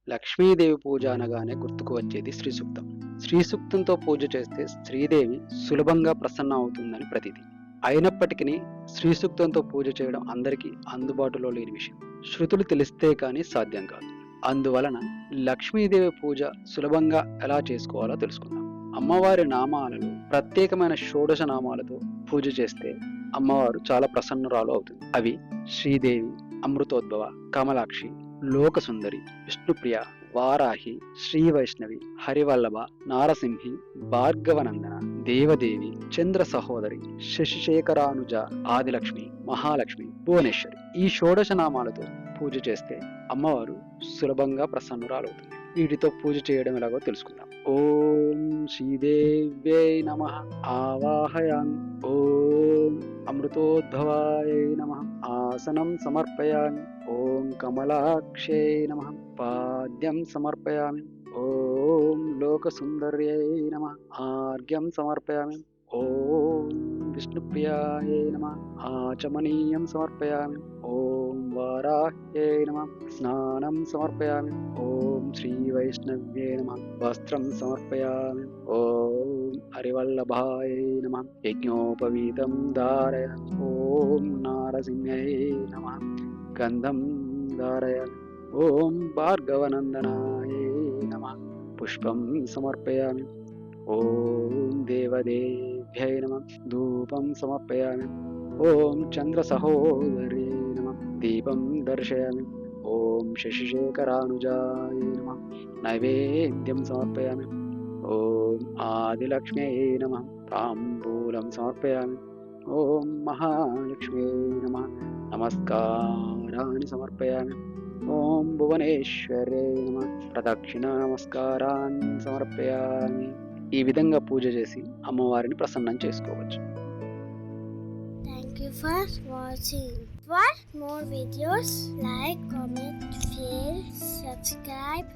లక్ష్మీదేవి పూజ అనగానే గుర్తుకు వచ్చేది శ్రీ సూక్తం. శ్రీ సూక్తంతో పూజ చేస్తే శ్రీదేవి సులభంగా ప్రసన్న అవుతుందని ప్రతీతి. అయినప్పటికీ శ్రీ సూక్తంతో పూజ చేయడం అందరికీ అందుబాటులో లేని విషయం. శృతులు తెలిస్తే కానీ సాధ్యం కాదు. అందువలన లక్ష్మీదేవి పూజ సులభంగా ఎలా చేసుకోవాలో తెలుసుకుందాం. అమ్మవారి నామాలలో ప్రత్యేకమైన షోడశ నామాలతో పూజ చేస్తే అమ్మవారు చాలా ప్రసన్నురాలు అవుతుంది. అవి శ్రీదేవి, అమృతోద్భవ, కమలాక్షి, లోకసుందరి, విష్ణుప్రియ, వారాహి, శ్రీ వైష్ణవి, హరివల్లభ, నారసింహి, భార్గవనందన, దేవదేవి, చంద్ర సహోదరి, శశిశేఖరానుజ, ఆదిలక్ష్మి, మహాలక్ష్మి, భువనేశ్వరి. ఈ షోడశ నామాలతో పూజ చేస్తే అమ్మవారు సులభంగా ప్రసన్నురాలవుతుంది. వీటితో పూజ చేయడం ఎలాగో తెలుసుకుందాం. ఓం శ్రీదేవ్యై నమః ఆవాహయామి. ఓం అమృతోద్భవాయై నమః ఆసనం సమర్పయామి. ఓం కమలాక్షై నమః పాద్యం సమర్పయామి. ఓం లోకసుందర్యై నమః ఆర్ఘ్యం సమర్పయామి. ఓం విష్ణుప్రియాయై నమః ఆచమనీయం సమర్పయామి. ఓం వారాహ్యై నమః స్నానం సమర్పయామి. ఓం శ్రీ వైష్ణవ్యై నమః వస్త్రం సమర్పయామి. ఓం హరివల్లభాయై నమః యజ్ఞోపవీతం ధారయామి. ఓం నారసింహై నమః గంధం ధారయామి. ఓం భార్గవనందనాయై నమః పుష్పం సమర్పయామి. ఓం దేవదేవ్యై నమః ధూపం సమర్పయామి. ఓం చంద్ర సహోదరి నమః దీపం దర్శయామి. ఓం శశిశేఖరానుజాయ నమః నైవేద్యం సమర్పయామి. ఓం ఆదిలక్ష్మ్యై నమః తాంబూలం సమర్పయామి. ఓం మహాలక్ష్మ్యై నమః నమస్కారాన్ని సమర్పయామి. ఓం భువనేశ్వర్యై నమః ప్రదక్షిణ నమస్కారాన్ని సమర్పయామి. ఈ విధంగా పూజ చేసి అమ్మవారిని ప్రసన్నం చేసుకోవచ్చు. Thank you for watching. For more videos, like, comment, share, subscribe.